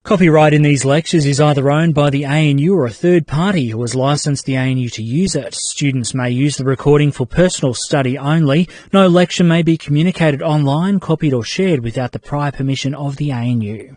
Copyright in these lectures is either owned by the ANU or a third party who has licensed the ANU to use it. Students may use the recording for personal study only. No lecture may be communicated online, copied or shared without the prior permission of the ANU.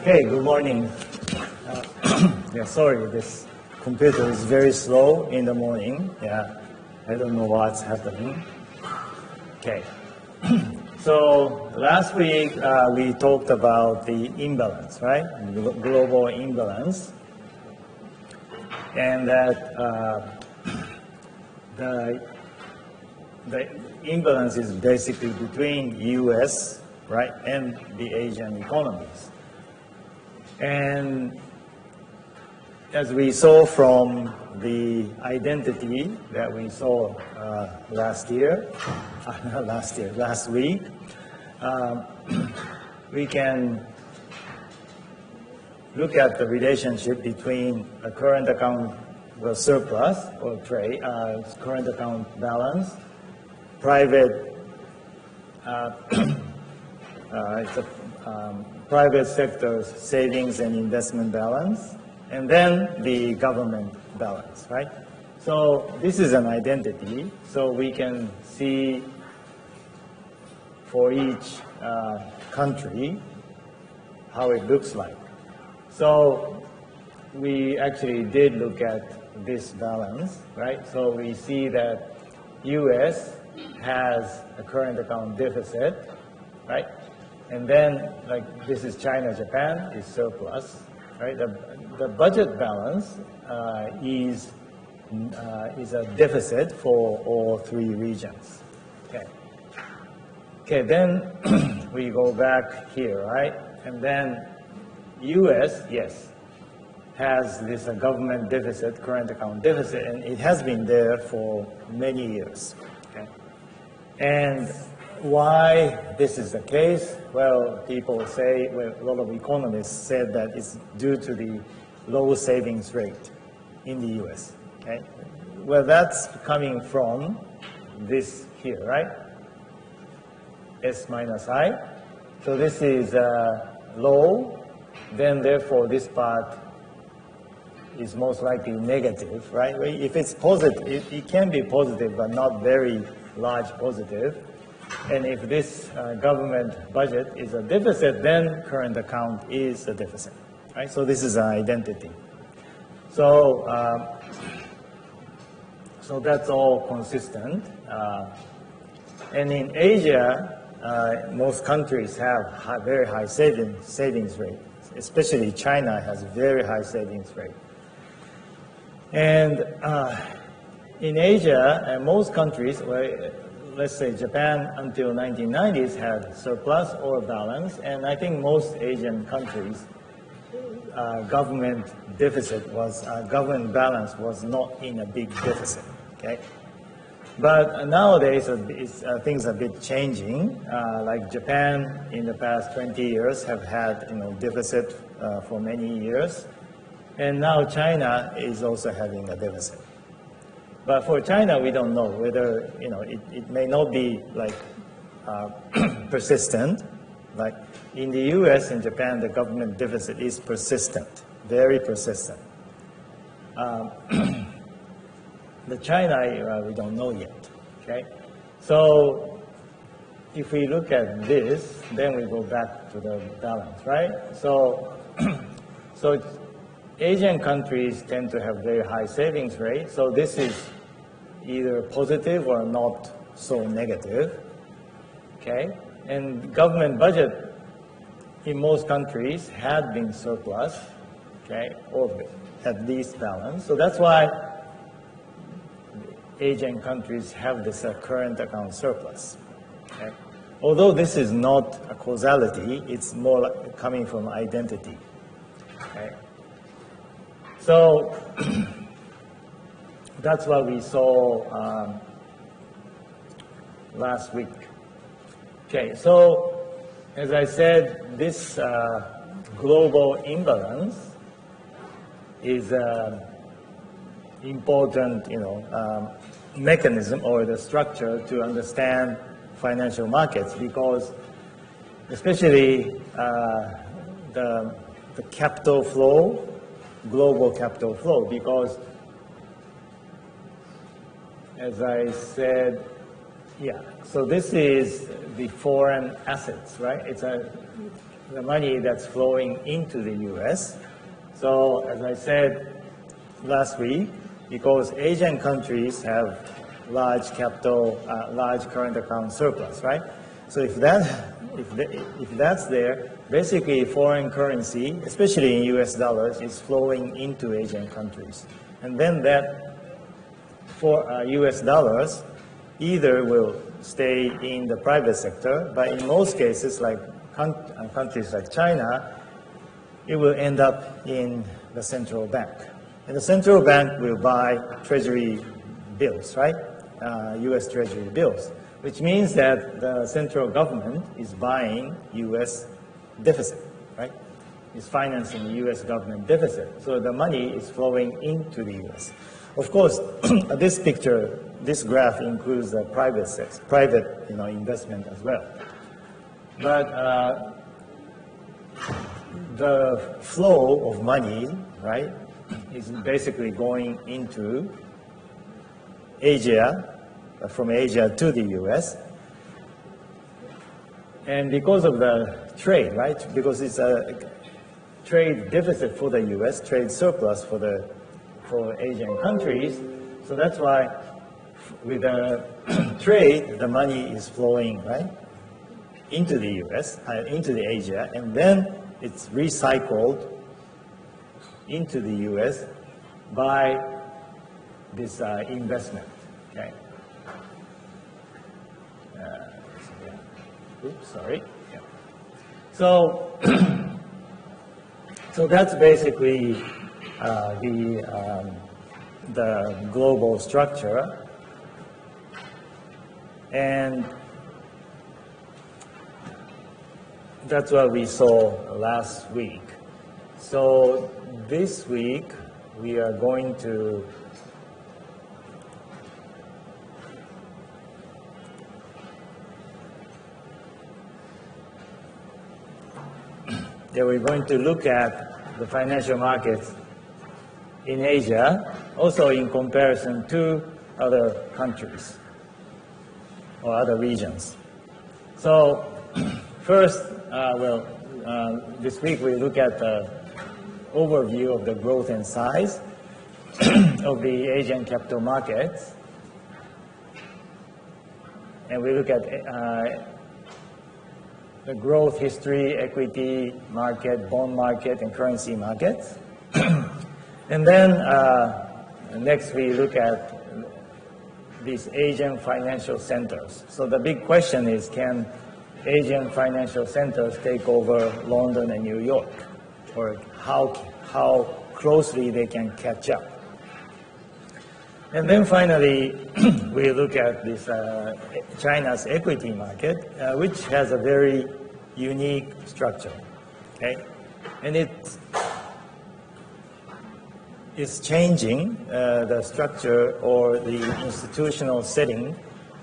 Okay, good morning. Yeah, sorry, this computer is very slow in the morning. Yeah, I don't know what's happening. Okay, so last week we talked about the imbalance, right? Global imbalance, and that the imbalance is basically between U.S. right and the Asian economies. And as we saw from the identity that we saw last week, we can look at the relationship between a current account surplus or trade, current account balance, private, private sector's savings and investment balance, and then the government balance, right? So this is an identity, so we can see for each country how it looks like. So we actually did look at this balance, right? So we see that US has a current account deficit, right? And then, like, this is China, Japan is surplus, right? The budget balance is a deficit for all three regions. Okay. Okay, then we go back here, right? And then U.S., yes, has this government deficit, current account deficit, and it has been there for many years. Okay. And why this is the case? Well, people say, well, a lot of economists said that it's due to the low savings rate in the U.S. Okay? Well, that's coming from this here, right? S minus I. So this is low, then therefore this part is most likely negative, right? If it's positive, it can be positive, but not very large positive. And if this government budget is a deficit, then current account is a deficit, right? So this is an identity. So, so that's all consistent. And in Asia, most countries have very high savings rate. Especially China has a very high savings rate. And in Asia, most countries, let's say Japan until 1990s had surplus or balance, and I think most Asian countries, government government balance was not in a big deficit. Okay, but nowadays things are a bit changing. Like Japan in the past 20 years have had deficit for many years, and now China is also having a deficit. But for China, we don't know whether it may not be like persistent. Like in the U.S. and Japan, the government deficit is persistent, very persistent. The China, we don't know yet. Okay, so if we look at this, then we go back to the balance, right? So, so Asian countries tend to have very high savings rate. So this is either positive or not so negative. Okay, and government budget in most countries had been surplus. Okay, or at least balance. So that's why Asian countries have this current account surplus. Okay? Although this is not a causality, it's more like coming from identity. Okay? So that's what we saw last week. Okay, so as I said, this global imbalance is important, mechanism or the structure to understand financial markets, because especially the capital flow, global capital flow, because as I said, so this is the foreign assets, right? It's the money that's flowing into the U.S. So as I said last week, because Asian countries have large current account surplus, right? So if that's there, basically foreign currency, especially in U.S. dollars, is flowing into Asian countries, and then that for U.S. dollars either will stay in the private sector, but in most cases, like countries like China, it will end up in the central bank. And the central bank will buy treasury bills, right? U.S. treasury bills, which means that the central government is buying U.S. deficit, right? Is financing the U.S. government deficit. So the money is flowing into the U.S. Of course, this picture, this graph includes the private investment as well. But the flow of money, right, is basically going into Asia, from Asia to the U.S. And because of the trade, right, because it's a trade deficit for the U.S., trade surplus for Asian countries, so that's why with the trade, the money is flowing, right, into the U.S., into the Asia, and then it's recycled into the U.S. by this investment. Okay. Oops, sorry. Yeah. So, so that's basically the global structure, and that's what we saw last week. So this week we are going to that we're going to look at the financial markets in Asia, also in comparison to other countries or other regions. So first, this week we look at the overview of the growth and size of the Asian capital markets. And we look at the growth history, equity market, bond market, and currency markets. And then next we look at these Asian financial centers. So the big question is, can Asian financial centers take over London and New York? Or how closely they can catch up? And then finally, we look at this China's equity market, which has a very unique structure, okay? And it's changing, the structure or the institutional setting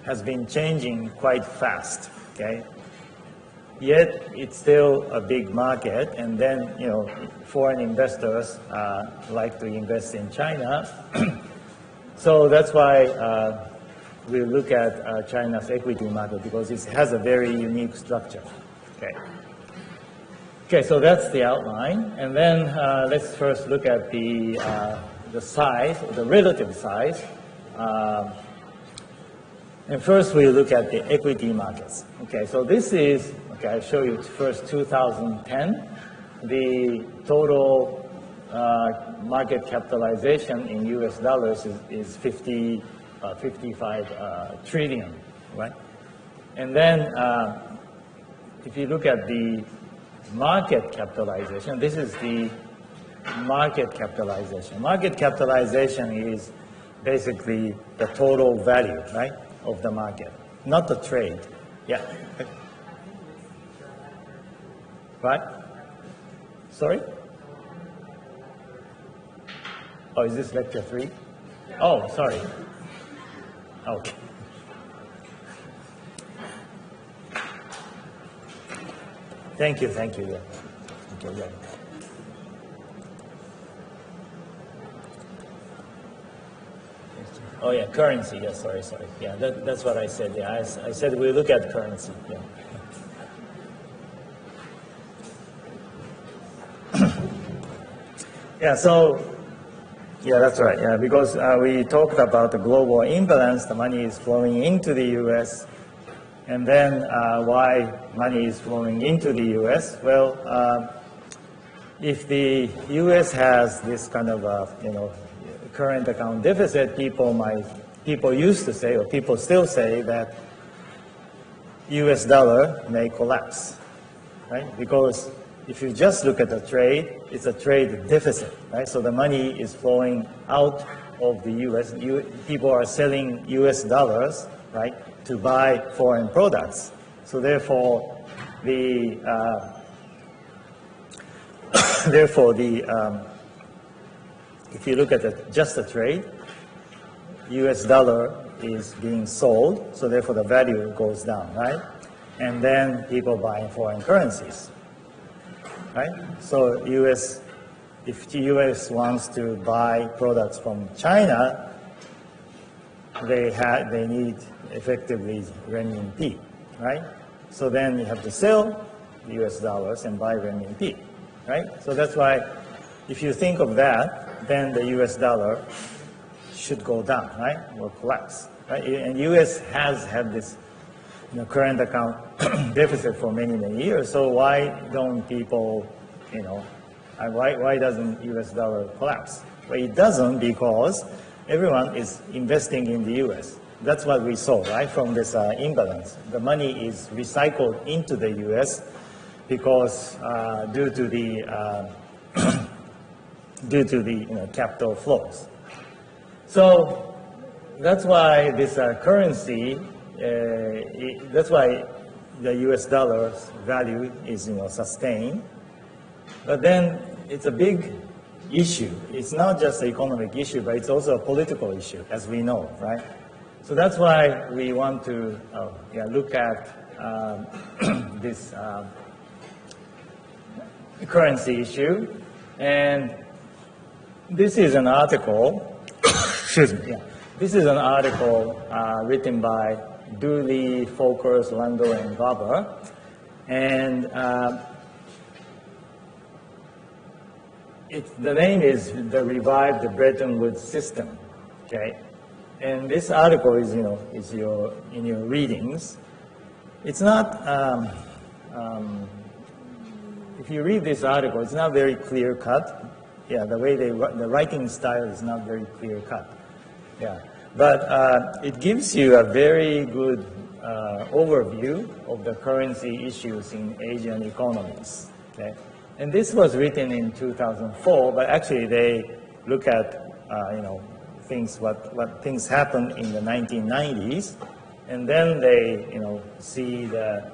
has been changing quite fast, okay? Yet it's still a big market, and then, you know, foreign investors like to invest in China. So that's why we look at China's equity market, because it has a very unique structure. Okay. Okay, so that's the outline, and then let's first look at the size, the relative size. And first we look at the equity markets. Okay, so this is, okay, I'll show you first 2010. The total market capitalization in US dollars is 55 trillion, right? And then if you look at the market capitalization, this is the market capitalization. Market capitalization is basically the total value, right, of the market, not the trade. Yeah. Right? Sorry? Oh, is this lecture 3? Oh, sorry. Okay. Thank you, yeah. Okay, yeah. Oh yeah, currency, yeah, sorry. Yeah, that's what I said, yeah. I said we look at currency, yeah. Yeah, so, yeah, that's right. Yeah, because we talked about the global imbalance, the money is flowing into the U.S., and then why money is flowing into the U.S. Well, if the U.S. has this kind of, current account deficit, people used to say, or people still say that U.S. dollar may collapse, right? Because if you just look at the trade, it's a trade deficit, right? So the money is flowing out of the U.S. People are selling U.S. dollars, right, to buy foreign products. So therefore, if you look at just the trade, U.S. dollar is being sold, so therefore the value goes down, right? And then people buy foreign currencies. Right? So if the U.S. wants to buy products from China, they need effectively renminbi, right? So then you have to sell the U.S. dollars and buy renminbi, right? So that's why if you think of that, then the U.S. dollar should go down, right, or collapse, right? And U.S. has had this current account deficit for many years. So why don't people, why doesn't U.S. dollar collapse? Well, it doesn't, because everyone is investing in the U.S. That's what we saw, right, from this imbalance. The money is recycled into the U.S. because due to the capital flows. So that's why this currency. That's why the U.S. dollar's value is, sustained. But then it's a big issue. It's not just an economic issue, but it's also a political issue, as we know, right? So that's why we want to look at this currency issue. And this is an article, excuse me, yeah. This is an article written by Dooley, Folkers, Landau, and Weber. And the name is The Revived Bretton Woods System, okay? And this article is, in your readings. It's not, if you read this article, it's not very clear cut. Yeah, the way the writing style is not very clear cut. Yeah, but it gives you a very good overview of the currency issues in Asian economies. Okay, and this was written in 2004, but actually they look at things what things happened in the 1990s, and then they see the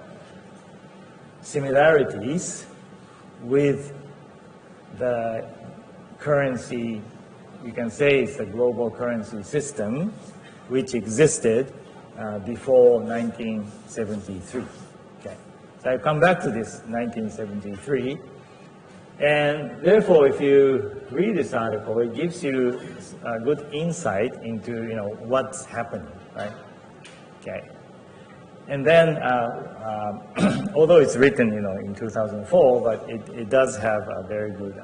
similarities with the currency, you can say it's the global currency system, which existed before 1973. Okay, so I come back to this 1973, and therefore, if you read this article, it gives you a good insight into what's happening, right? Okay, and then although it's written in 2004, but it does have a very good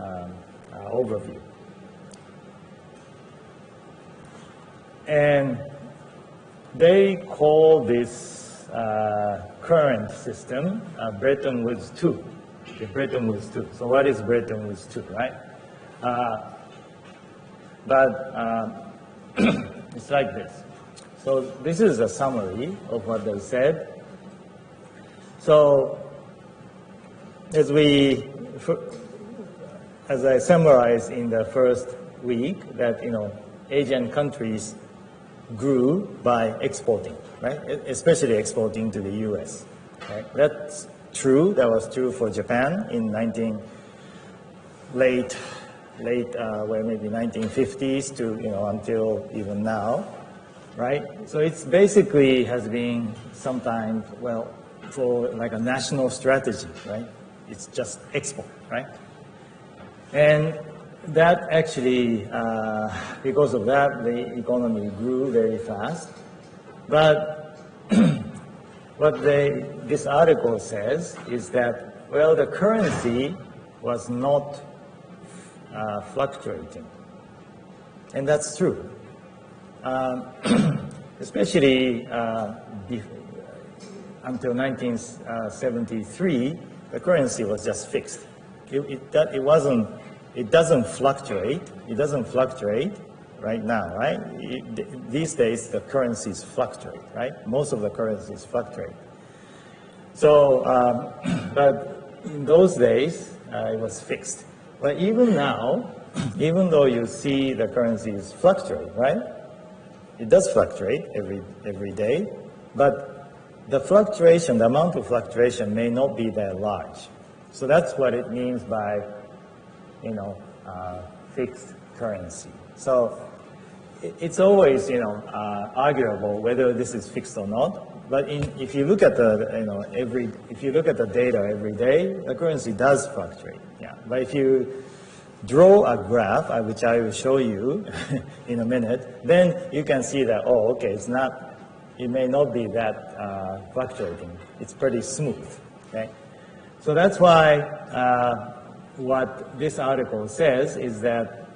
overview. And they call this current system Bretton Woods 2, the Bretton Woods 2. So what is Bretton Woods 2, right? But it's like this. So this is a summary of what they said. So as I summarized in the first week, that Asian countries grew by exporting, right? Especially exporting to the U.S. Right? That's true. That was true for Japan in late maybe 1950s to until even now, right? So it's basically has been sometimes for like a national strategy, right? It's just export, right? And that actually, because of that, the economy grew very fast. But what this article says is that, the currency was not fluctuating. And that's true. Especially until 1973, the currency was just fixed. It doesn't fluctuate. It doesn't fluctuate right now, right? These days, the currencies fluctuate, right? Most of the currencies fluctuate. So, but in those days, it was fixed. But even now, even though you see the currencies fluctuate, right? It does fluctuate every day, but the amount of fluctuation may not be that large. So that's what it means by fixed currency. So it's always, arguable whether this is fixed or not. But if you look at if you look at the data every day, the currency does fluctuate. Yeah. But if you draw a graph, which I will show you in a minute, then you can see that it may not be that fluctuating. It's pretty smooth. Okay. So that's why what this article says is that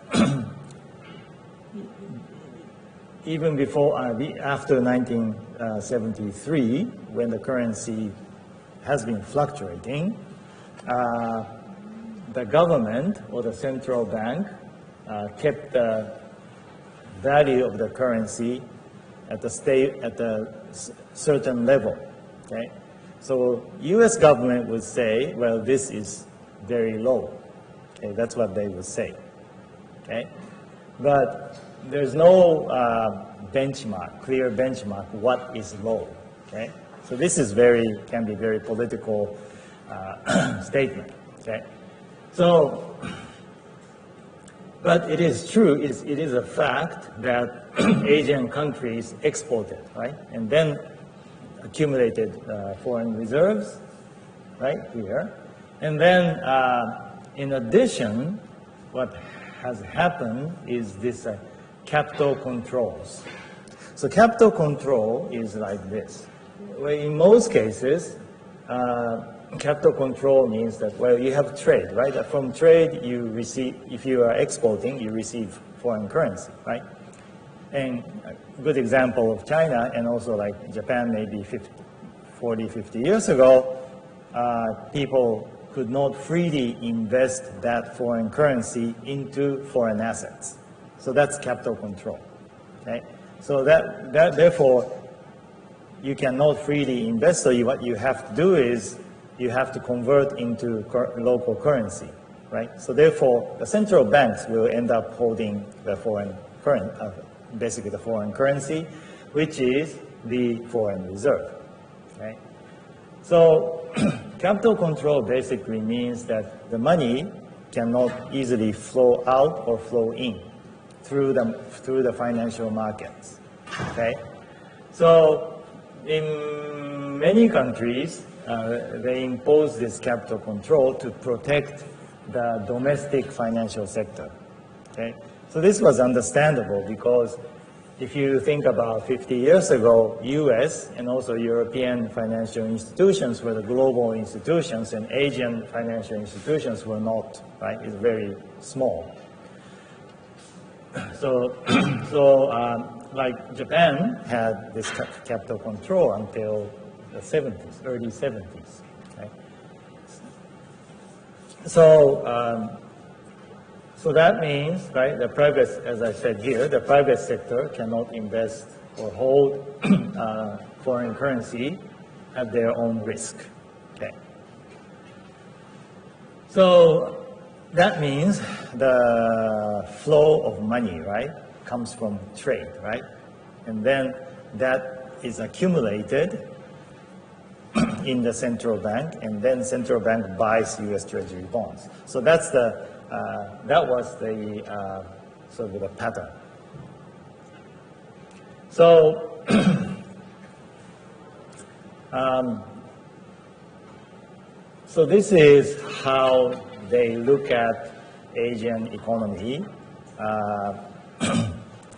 even after 1973, when the currency has been fluctuating, the government or the central bank kept the value of the currency at a certain level. Okay, so U.S. government would say, this is very low. Okay, that's what they would say. Okay, but there's no clear benchmark, what is low. Okay, so this is can be very political statement. Okay, so, but it is true, it is a fact that Asian countries exported, right, and then accumulated foreign reserves, right here, and then in addition, what has happened is this capital controls. So capital control is like this. Well, in most cases, capital control means that, well, you have trade, right? From trade, you receive, if you are exporting, you receive foreign currency, right? And a good example of China and also like Japan maybe 40, 50 years ago, people could not freely invest that foreign currency into foreign assets. So that's capital control, okay? So therefore, you cannot freely invest, so what you have to do is you have to convert into local currency, right? So therefore, the central banks will end up holding the foreign currency, basically the foreign currency, which is the foreign reserve, okay? So capital control basically means that the money cannot easily flow out or flow in through the financial markets, okay? So in many countries, they impose this capital control to protect the domestic financial sector, okay? So this was understandable because if you think about 50 years ago, US and also European financial institutions were the global institutions and Asian financial institutions were not, right? It's very small. So, like Japan had this capital control until the 70s, early 70s. Okay? So that means, right, the private, as I said here, the private sector cannot invest or hold foreign currency at their own risk. Okay. So that means the flow of money, right, comes from trade, right? And then that is accumulated in the central bank, and then central bank buys U.S. Treasury bonds. So that's the that was the sort of the pattern. So so this is how they look at Asian economy,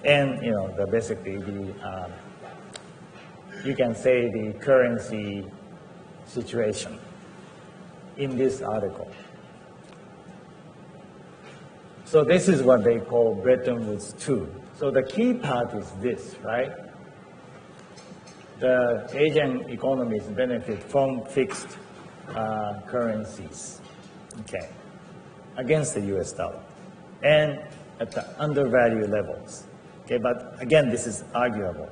and you know, basically the you can say the currency situation in this article. So this is what they call Bretton Woods 2. So the key part is this, right? The Asian economies benefit from fixed currencies, okay, against the US dollar and at the undervalued levels. Okay, but again, this is arguable.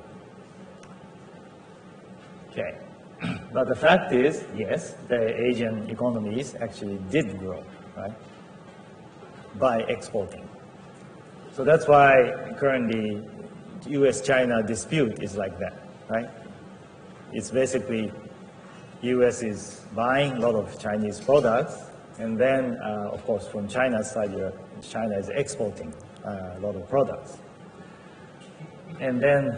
Okay, but the fact is, yes, the Asian economies actually did grow, right, by exporting. So that's why currently US-China dispute is like that, right? It's basically US is buying a lot of Chinese products, and then, of course, from China's side, China is exporting a lot of products. And then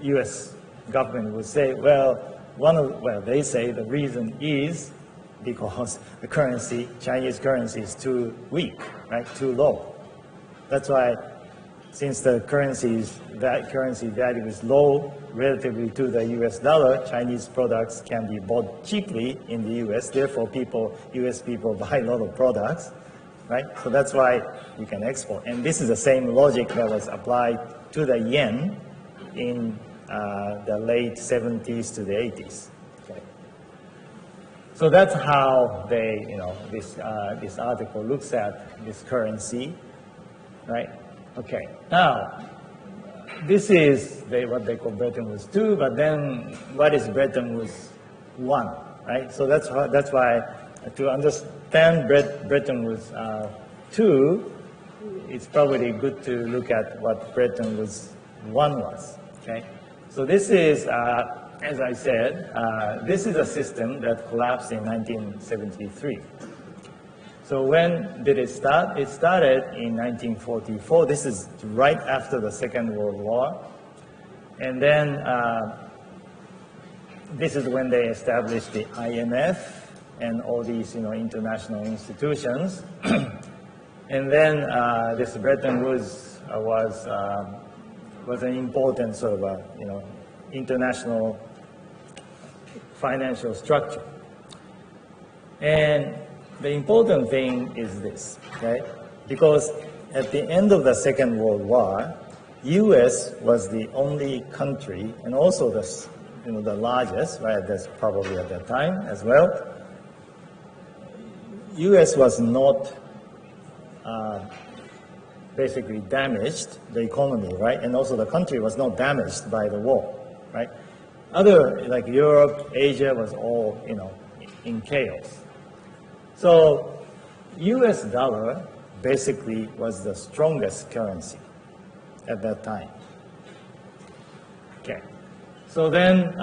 US government would say, well, they say the reason is because the currency, Chinese currency is too weak, right, too low. That's why, since the currency value is low relatively to the US dollar, Chinese products can be bought cheaply in the US. Therefore, US people buy a lot of products, right? So that's why you can export. And this is the same logic that was applied to the yen in the late 70s to the 80s. Okay. So that's how they, this article looks at this currency, right? Okay. Now, this is what they call Bretton Woods 2, but then what is Bretton Woods 1, right? So that's why to understand Bretton Woods 2, it's probably good to look at what Bretton Woods 1 was, okay? So this is, as I said, this is a system that collapsed in 1973. So when did it start? It started in 1944. This is right after the Second World War. And then this is when they established the IMF and all these, international institutions. And then this Bretton Woods was an important sort of international financial structure. And the important thing is this, okay? Because at the end of the Second World War, U.S. was the only country, and also the largest, right? That's probably at that time as well. U.S. was not basically damaged, the economy, right? And also the country was not damaged by the war, right? Other, like Europe, Asia, was all, in chaos. So US dollar basically was the strongest currency at that time. Okay. So then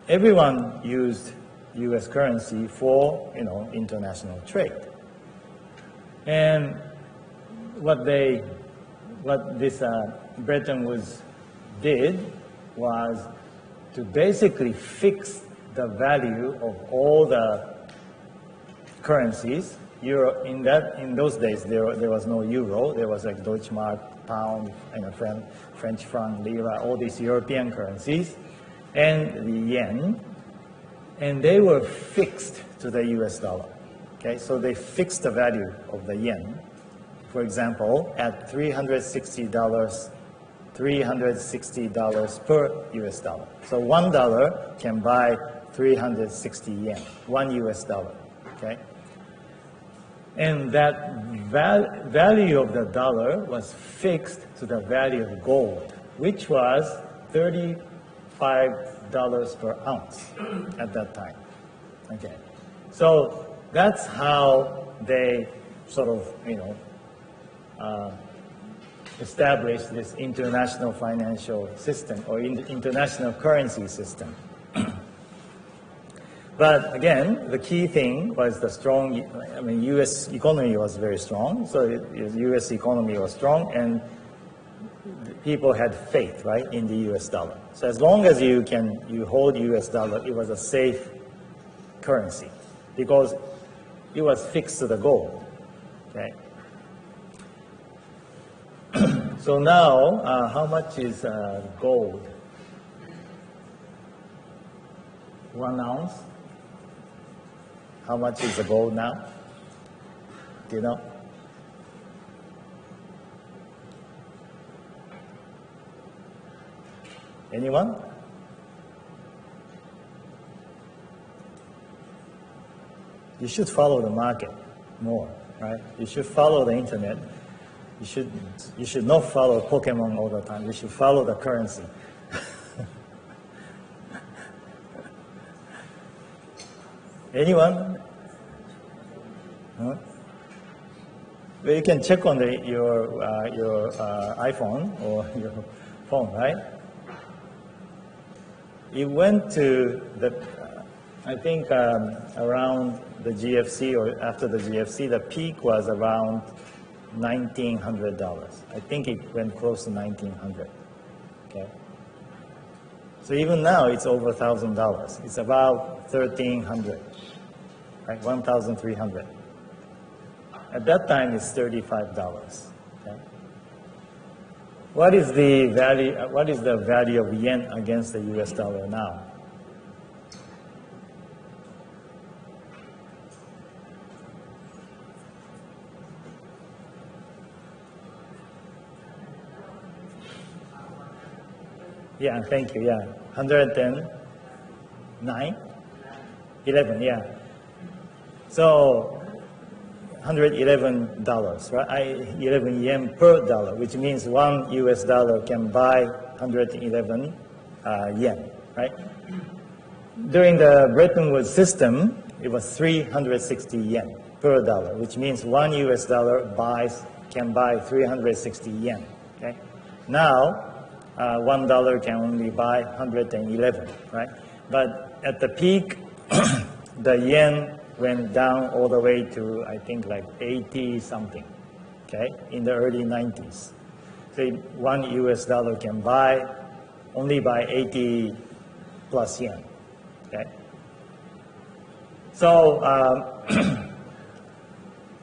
everyone used US currency for, international trade. And what this Bretton Woods did was to basically fix the value of all the currencies. Euro, in those days, there was no euro. There was like Deutschmark, pound, French franc, lira, all these European currencies, and the yen, and they were fixed to the US dollar. Okay, so they fixed the value of the yen, for example, at $360 per US dollar. So $1 can buy 360 yen, 1 US dollar. Okay, and that value of the dollar was fixed to the value of gold, which was $35 per ounce at that time. Okay, so that's how they sort of, established this international financial system or international currency system. But again, the key thing was the strong, U.S. economy was very strong, so the U.S. economy was strong, and people had faith, right, in the U.S. dollar. So as long as you hold U.S. dollar, it was a safe currency because it was fixed to the gold, okay? So now, how much is gold? 1 ounce? How much is the gold now? Do you know? Anyone? You should follow the market more, right? You should follow the internet. You should not follow Pokemon all the time. You should follow the currency. Anyone? Huh? Well, you can check on your iPhone or your phone, right? It went to I think around the GFC or after the GFC, the peak was around $1,900. I think it went close to $1,900. Okay. So even now, it's over $1,000. It's about $1,300, right? $1,300. At that time, it's $35. Okay. What is the value? What is the value of yen against the U.S. dollar now? Yeah, thank you. Yeah, 110, 9, 11. Yeah. So $111, right? 11 yen per dollar, which means 1 US dollar can buy 111 yen, right? During the Bretton Woods system, it was 360 yen per dollar, which means 1 US dollar can buy 360 yen. Okay. Now, $1 can only buy 111, right? But at the peak, the yen went down all the way to, I think, like 80 something, okay, in the early 90s. So 1 US dollar can only buy 80 plus yen, okay? So,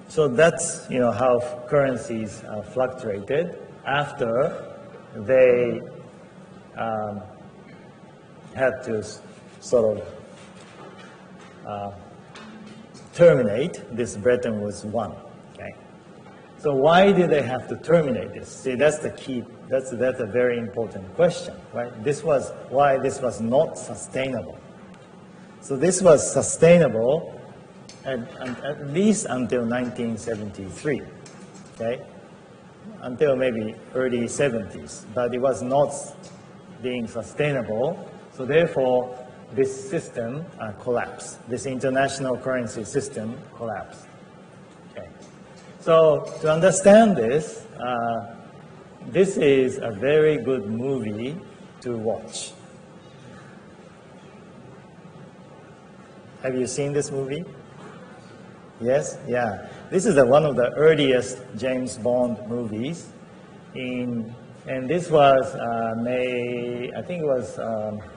so that's how currencies fluctuated after they had to sort of terminate this Bretton Woods 1. Okay. So why did they have to terminate this? See, that's the key. That's a very important question, right? This was why this was not sustainable. So this was sustainable at least until 1973, okay? Until maybe early 70s, but it was not being sustainable. So therefore, this system collapsed. This international currency system collapsed. Okay. So to understand this, this is a very good movie to watch. Have you seen this movie? Yes? Yeah. This is one of the earliest James Bond movies. And this was I think it was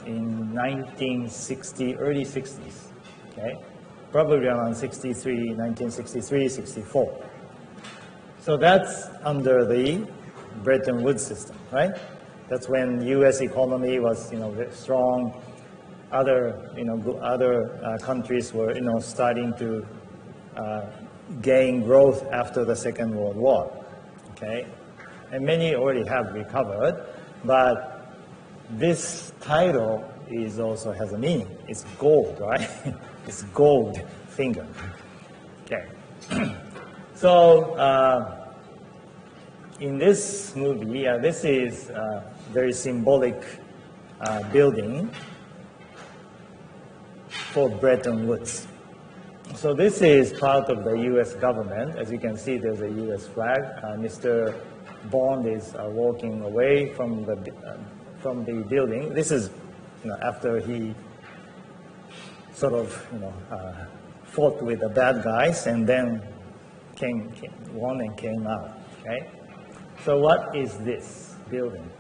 in 1960, early 60s. Okay? Probably around 1963, 64. So that's under the Bretton Woods system, right? That's when U.S. economy was, very strong. Other countries were, starting to gain growth after the Second World War. Okay, and many already have recovered, but this title also has a meaning. It's gold, right? It's gold finger. Okay. So in this movie, this is a very symbolic building for Bretton Woods. So this is part of the U.S. government. As you can see, there's a U.S. flag. Mr. Bond is walking away from the building. This is after he sort of fought with the bad guys and then won and came out. Okay. So what is this building?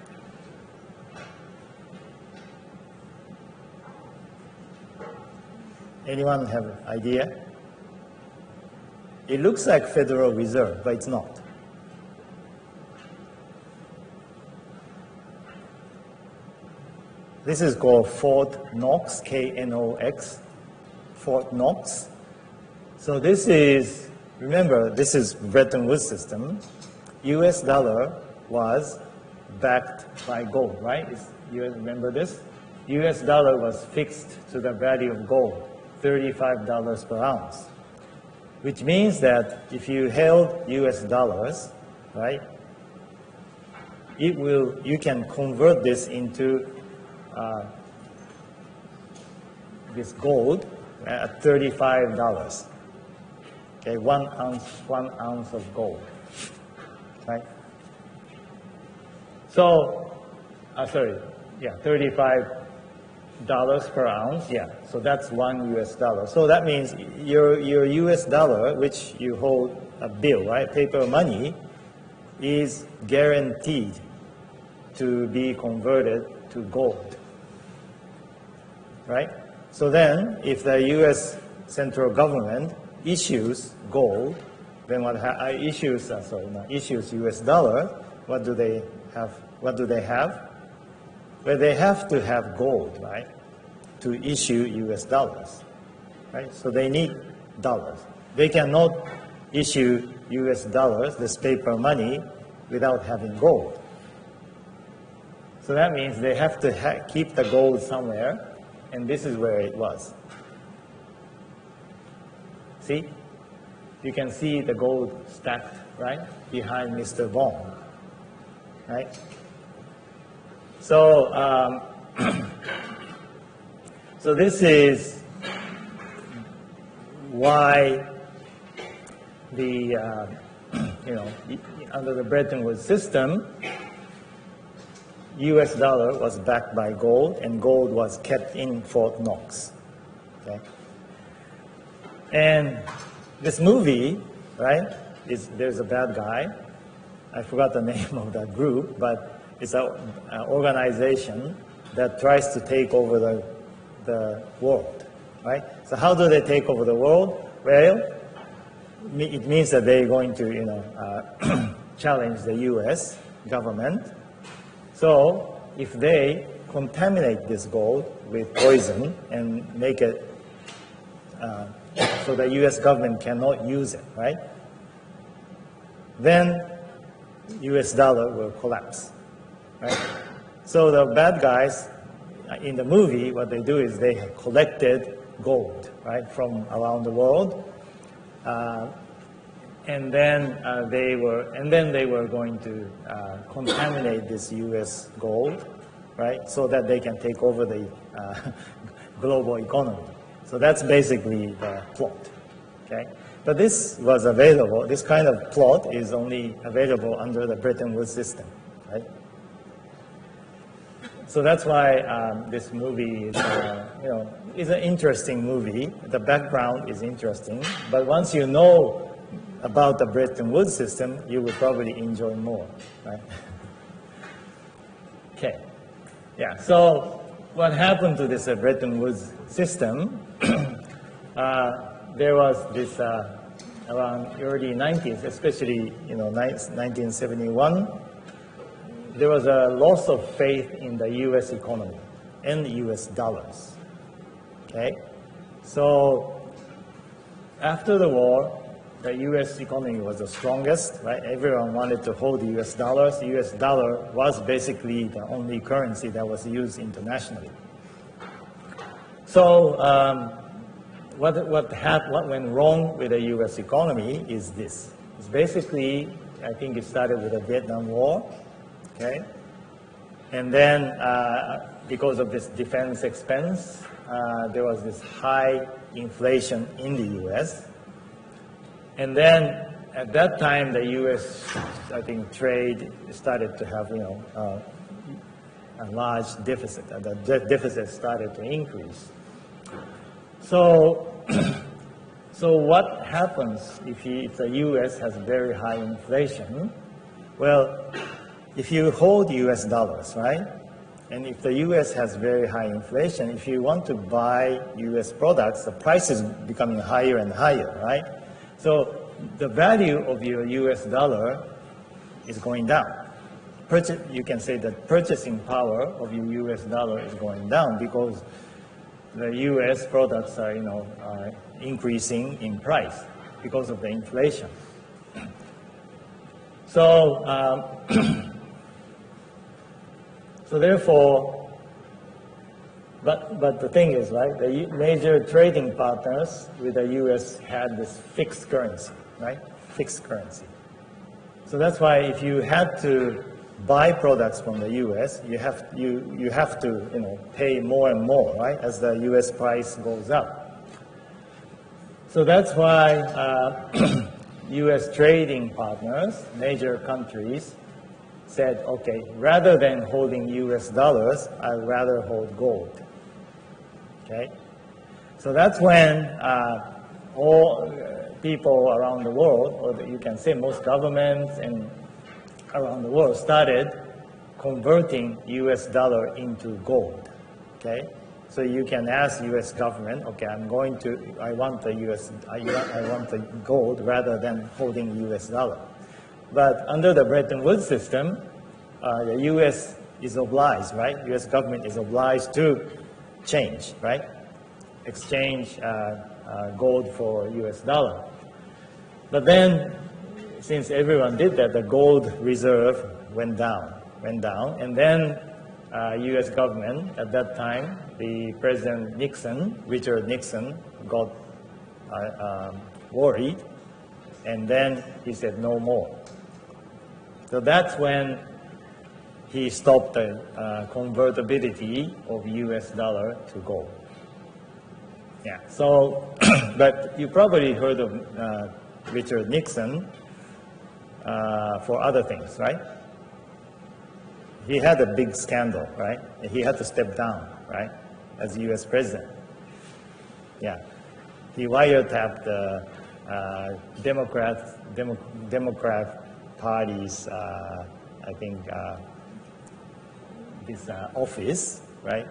Anyone have an idea? It looks like Federal Reserve, but it's not. This is called Fort Knox, K-N-O-X, Fort Knox. So this is, remember, this is Bretton Woods system. US dollar was backed by gold, right? You remember this? US dollar was fixed to the value of gold, $35 per ounce, which means that if you held US dollars, right, you can convert this into this gold at $35. Okay, 1 ounce of gold, right? So, $35 per ounce, so that's $1. So that means your US dollar, which you hold a bill, right, paper money, is guaranteed to be converted to gold, right? So then, if the US central government issues gold, then issues US dollar, what do they have? Well, they have to have gold, right, to issue US dollars, right? So they need dollars. They cannot issue US dollars, this paper money, without having gold. So that means they have to keep the gold somewhere, and this is where it was. See? You can see the gold stacked, right, behind Mr. Bond, right? So, so this is why the, under the Bretton Woods system, US dollar was backed by gold, and gold was kept in Fort Knox. Okay? And this movie, right, there's a bad guy. I forgot the name of that group, but it's an organization that tries to take over the world. right? So how do they take over the world? Well, it means that they're going to, challenge the U.S. government. So if they contaminate this gold with poison and make it so the U.S. government cannot use it, right? Then U.S. dollar will collapse, right? So the bad guys in the movie, what they do is they collected gold, right, from around the world, and then they were going to contaminate this U.S. gold, right, so that they can take over the global economy. So that's basically the plot, okay? But this was available, this kind of plot is only available under the Bretton Woods system, right? So that's why this movie is, is an interesting movie. The background is interesting, but once you know about the Bretton Woods system, you will probably enjoy more, right? Okay, yeah, so what happened to this Bretton Woods system, there was this, around early 90s, especially, 1971, there was a loss of faith in the U.S. economy and U.S. dollars, okay? So after the war, the U.S. economy was the strongest, right? Everyone wanted to hold the U.S. dollars. The U.S. dollar was basically the only currency that was used internationally. So what went wrong with the U.S. economy is this. It's basically, I think it started with the Vietnam War, okay? And then because of this defense expense, there was this high inflation in the U.S. And then at that time, the U.S., I think, trade started to have, a large deficit. The deficit started to increase. So, so what happens if the U.S. has very high inflation? Well, if you hold U.S. dollars, right? And if the U.S. has very high inflation, if you want to buy U.S. products, the price is becoming higher and higher, right? So the value of your U.S. dollar is going down. You can say that purchasing power of your U.S. dollar is going down because the U.S. products are, increasing in price because of the inflation. So, so therefore, but the thing is, right, the major trading partners with the U.S. had this fixed currency, right? Fixed currency. So that's why if you had to buy products from the U.S., you have to pay more and more, right, as the U.S. price goes up. So that's why U.S. trading partners, major countries, said, okay, rather than holding U.S. dollars, I'd rather hold gold. Okay, so that's when all people around the world, or you can say most governments and around the world, started converting U.S. dollar into gold. Okay, so you can ask U.S. government, okay, I want the gold rather than holding U.S. dollar. But under the Bretton Woods system, the U.S. is obliged, right? U.S. government is obliged to change, right? Exchange gold for U.S. dollar. But then, since everyone did that, the gold reserve went down. And then U.S. government, at that time, the President Nixon, Richard Nixon, got worried. And then he said, no more. So that's when he stopped the convertibility of U.S. dollar to gold. Yeah, so, but you probably heard of Richard Nixon for other things, right? He had a big scandal, right? He had to step down, right, as U.S. president. Yeah, he wiretapped the Democrat Party's, I think, this office, right?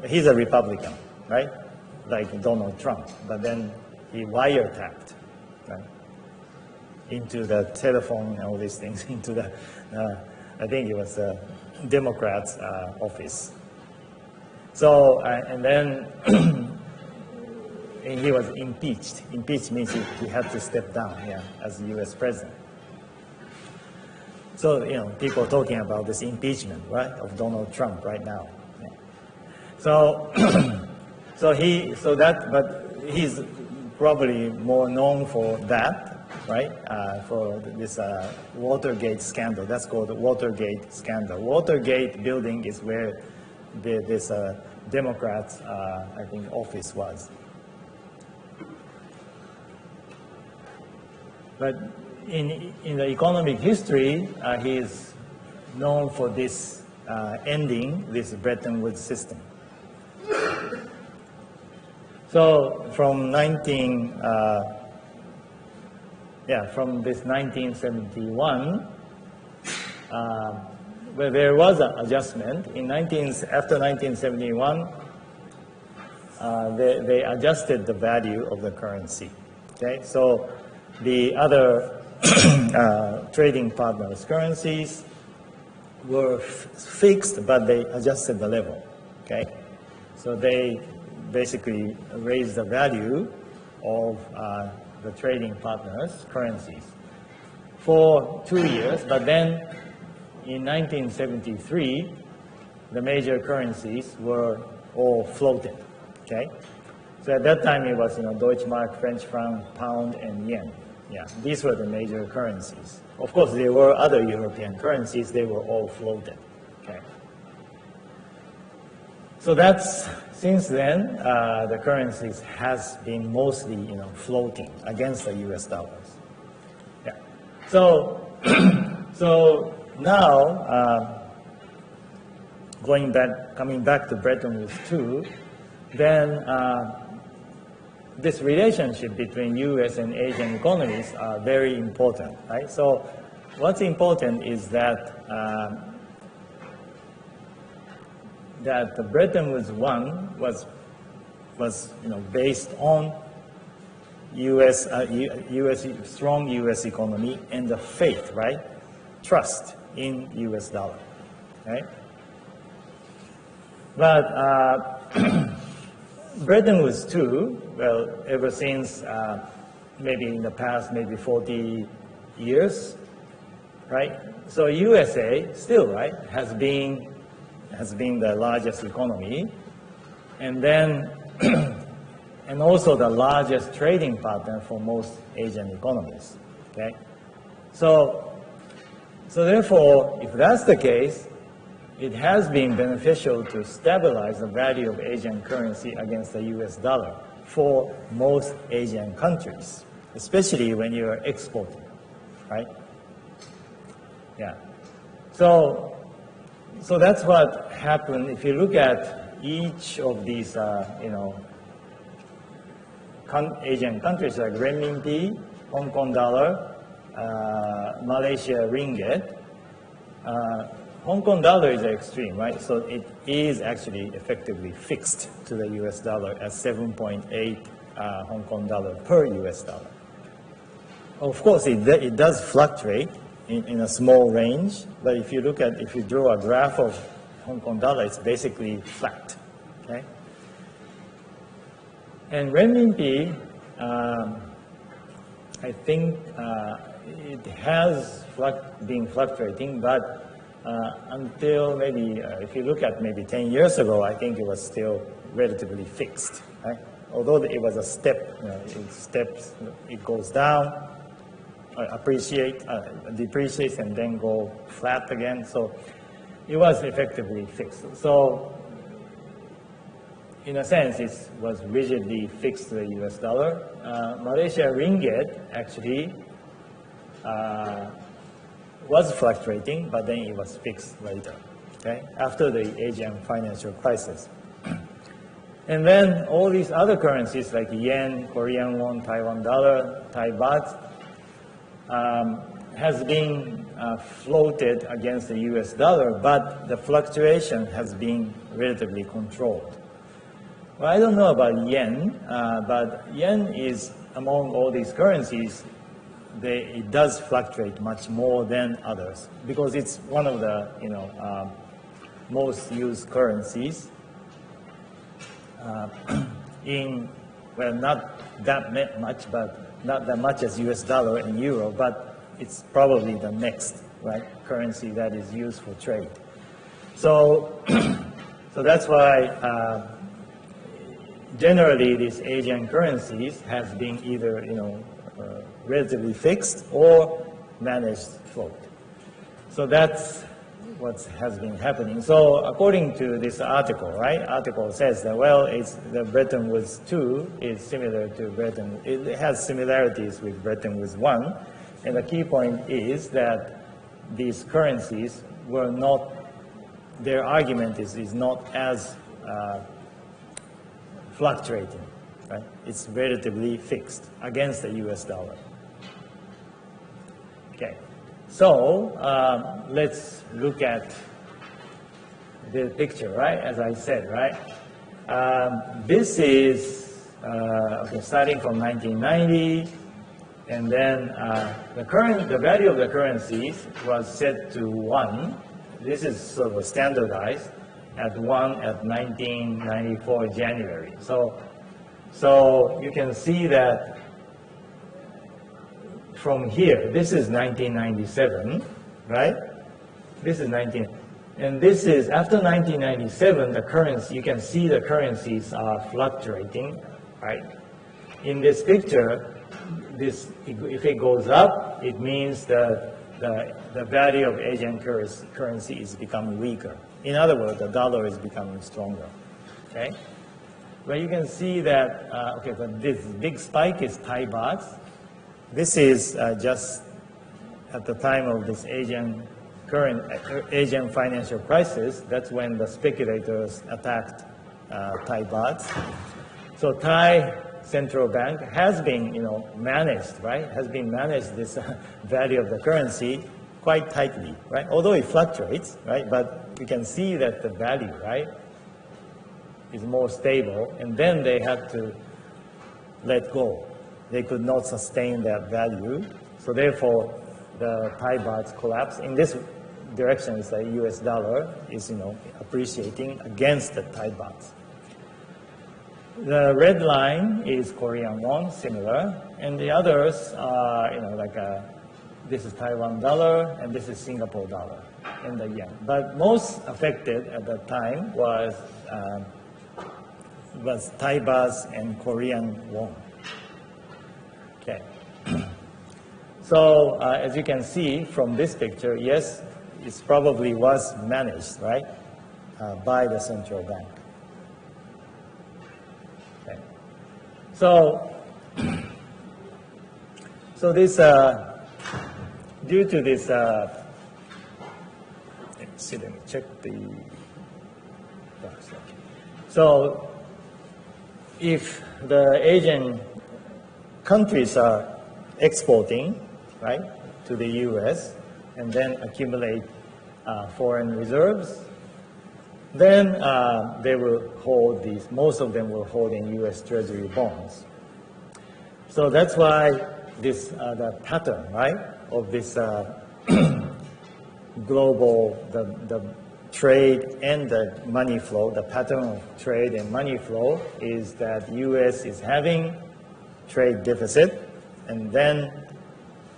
He's a Republican, right? like Donald Trump, but then he wiretapped, right, into the telephone and all these things, into the, I think it was the Democrats' office. So, and then he was impeached. Impeached means he had to step down, yeah, as the U.S. president. So, you know, people are talking about this impeachment, right, of Donald Trump right now. Yeah. So, but he's probably more known for that, right, for this Watergate scandal. That's called the Watergate scandal. Watergate building is where this Democrats, I think, office was. But in the economic history, he is known for this ending this Bretton Woods system. So from from this 1971, where there was an adjustment after 1971, they adjusted the value of the currency. Okay, so the other trading partners' currencies were fixed, but they adjusted the level. Okay, so they basically raised the value of the trading partners' currencies for 2 years, but then in 1973, the major currencies were all floated. Okay, so at that time it was Deutschmark, French franc, pound, and yen. Yeah, these were the major currencies. Of course, there were other European currencies; they were all floated. Okay. So since then, the currencies has been mostly, floating against the U.S. dollars. Yeah. So, so now, coming back to Bretton Woods II, then this relationship between U.S. and Asian economies are very important, right? So, what's important is that that the Bretton Woods I was based on strong U.S. economy and the faith, right? Trust in U.S. dollar, right? But Bretton Woods II, well, ever since maybe in the past, maybe 40 years, right? So USA still, right, has been the largest economy, and then and also the largest trading partner for most Asian economies. Okay, so therefore, if that's the case, it has been beneficial to stabilize the value of Asian currency against the U.S. dollar for most Asian countries, especially when you are exporting, right? Yeah. So that's what happened. If you look at each of these, Asian countries like renminbi, Hong Kong dollar, Malaysia ringgit. Hong Kong dollar is extreme, right? So it is actually effectively fixed to the U.S. dollar at 7.8 Hong Kong dollar per U.S. dollar. Of course, it does fluctuate in a small range, but if you draw a graph of Hong Kong dollar, it's basically flat, okay? And renminbi, I think it has been fluctuating, but until maybe, if you look at maybe 10 years ago, I think it was still relatively fixed, right? Although it was a step, it goes down, depreciates, and then go flat again. So it was effectively fixed. So in a sense, it was rigidly fixed to the U.S. dollar. Malaysia ringgit actually was fluctuating, but then it was fixed later, okay, after the Asian financial crisis. And then all these other currencies like yen, Korean won, Taiwan dollar, Thai baht, has been floated against the U.S. dollar, but the fluctuation has been relatively controlled. Well, I don't know about yen, but yen is among all these currencies, it does fluctuate much more than others because it's one of the most used currencies well, not that much, but not that much as US dollar and euro, but it's probably the next currency that is used for trade. So, so that's why generally these Asian currencies has been either relatively fixed or managed float. So that's what has been happening. So according to this article, article says that, well, the Bretton Woods 2 is similar to it has similarities with Bretton Woods 1. And the key point is that these currencies were not, their argument is not as fluctuating, It's relatively fixed against the US dollar. Okay. So let's look at the picture, as I said, this is starting from 1990, and then the value of the currencies was set to 1. This is sort of standardized at 1 at 1994 January. So you can see that from here, this is 1997, This is and this is after 1997. The currency, you can see the currencies are fluctuating, In this picture, if it goes up, it means that the value of Asian currency is becoming weaker. In other words, the dollar is becoming stronger. But you can see that but this big spike is Thai baht. This is just at the time of this Asian financial crisis. That's when the speculators attacked Thai baht. So Thai central bank has been, managed, Has been managed this value of the currency quite tightly, Although it fluctuates, But we can see that the value, is more stable, and then they had to let go. They could not sustain that value, so therefore the Thai baht collapsed. In this direction, the US dollar is appreciating against the Thai baht. The red line is Korean won, similar, and the others are this is Taiwan dollar and this is Singapore dollar and the yen. But most affected at that time was Thai baht and Korean won. Okay. So as you can see from this picture, yes, it probably was managed, by the central bank. Okay. So this due to this, let me check the. So if the Asian countries are exporting, to the U.S. and then accumulate foreign reserves, then they will hold these. Most of them will hold in U.S. Treasury bonds. So that's why this the pattern, of this global the trade and the money flow. The pattern of trade and money flow is that U.S. is having trade deficit, and then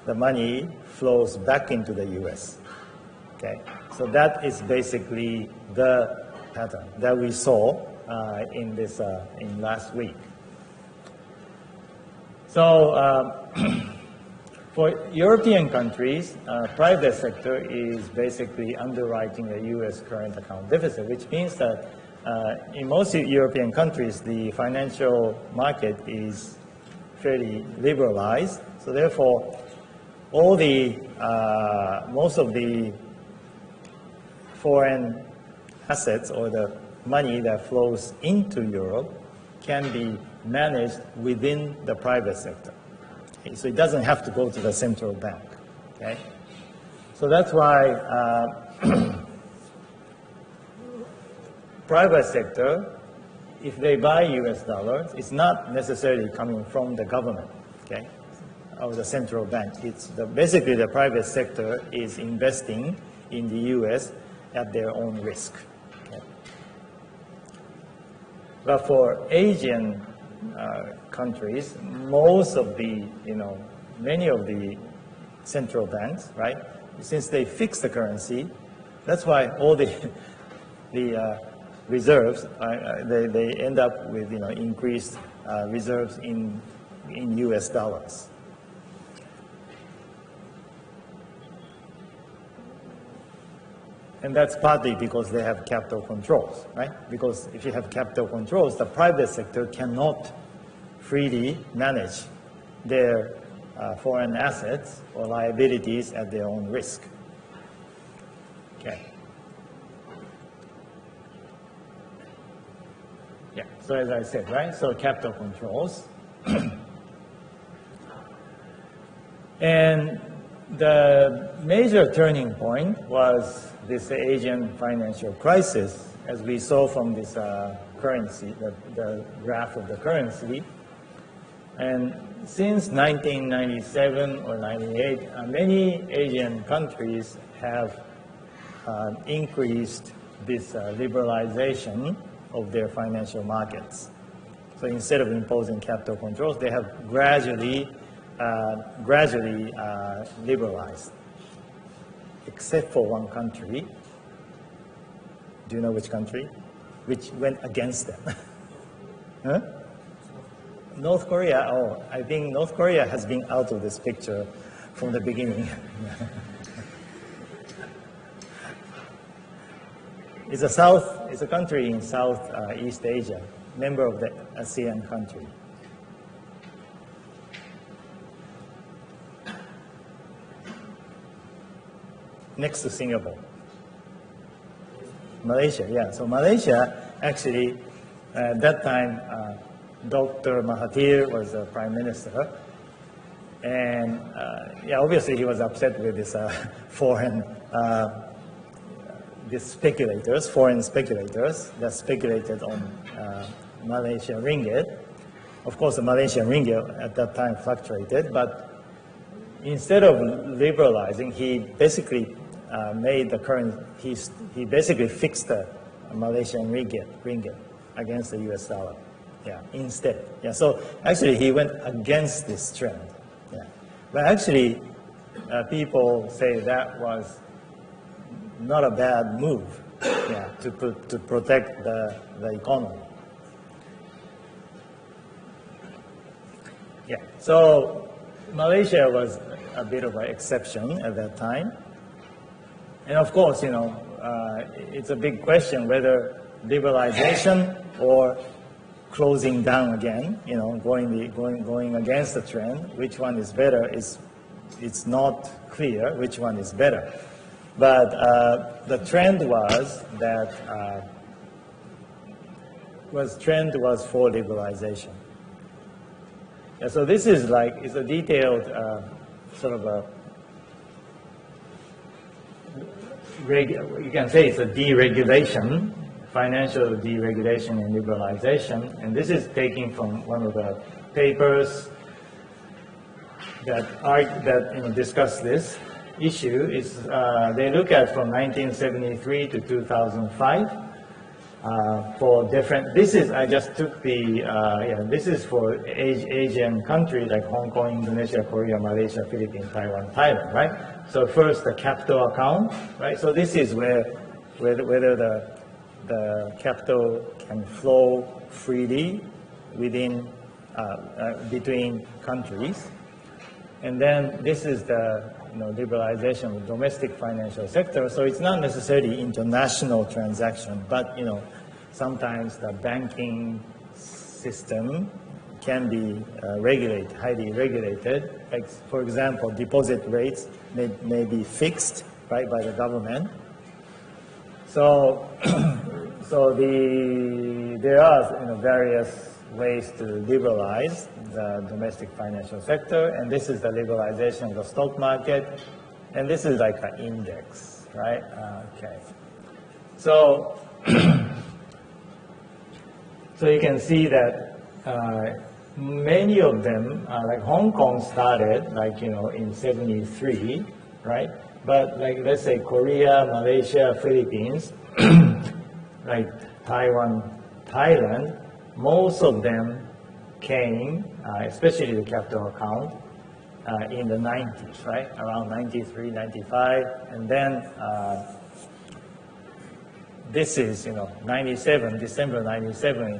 the money flows back into the U.S. Okay, so that is basically the pattern that we saw in this in last week. So for European countries, private sector is basically underwriting the U.S. current account deficit, which means that in most European countries, the financial market is fairly liberalized. So therefore, all the most of the foreign assets or the money that flows into Europe can be managed within the private sector. Okay, so it doesn't have to go to the central bank. Okay, so that's why private sector if they buy US dollars, it's not necessarily coming from the government, okay, or the central bank. It's basically the private sector is investing in the US at their own risk. Okay. But for Asian countries, most of the, many of the central banks, right, since they fix the currency, that's why all the reserves, they end up with increased reserves in US dollars. And that's partly because they have capital controls, right? Because if you have capital controls, the private sector cannot freely manage their foreign assets or liabilities at their own risk. Okay. Yeah, so as I said, right, so capital controls. And the major turning point was this Asian financial crisis, as we saw from this currency, the graph of the currency. And since 1997 or 98, many Asian countries have increased this liberalization of their financial markets. So instead of imposing capital controls, they have gradually liberalized, except for one country. Do you know which country? Which went against them? Huh? North Korea. Oh, I think North Korea has been out of this picture from the beginning. It's a country in Southeast Asia, member of the ASEAN country. Next to Singapore. Malaysia, yeah. So Malaysia, actually, at that time, Dr. Mahathir was the prime minister. And yeah, obviously he was upset with this foreign speculators that speculated on Malaysian ringgit. Of course, the Malaysian ringgit at that time fluctuated, but instead of liberalizing, he basically made the current. He basically fixed the Malaysian ringgit against the US dollar. Yeah, instead. Yeah, so actually he went against this trend. Yeah, but actually people say that was not a bad move. Yeah, to protect the economy. Yeah, so Malaysia was a bit of an exception at that time. And of course, it's a big question whether liberalization or closing down again, going against the trend, which one is better, it's not clear which one is better. But the trend was that trend was for liberalization. Yeah, so this is it's a detailed sort of a, you can say it's a deregulation, financial deregulation and liberalization. And this is taken from one of the papers that discuss this issue. Is they look at from 1973 to 2005 for different. This is I just took the this is for Asian countries like Hong Kong, Indonesia, Korea, Malaysia, Philippines, Taiwan, Thailand, right? So first the capital account, right? So this is whether the capital can flow freely within between countries. And then this is the liberalization of the domestic financial sector. So it's not necessarily international transaction, but sometimes the banking system can be regulated, highly regulated. Like for example, deposit rates may be fixed, right, by the government. So there are various ways to liberalize the domestic financial sector, and this is the liberalization of the stock market, and this is like an index, right? Okay. So So you can see that many of them, like Hong Kong started like, in 73, right? But like, let's say Korea, Malaysia, Philippines, like Taiwan, Thailand, most of them came, especially the capital account, in the 90s, right? Around 93, 95. And then this is, 97, December 97,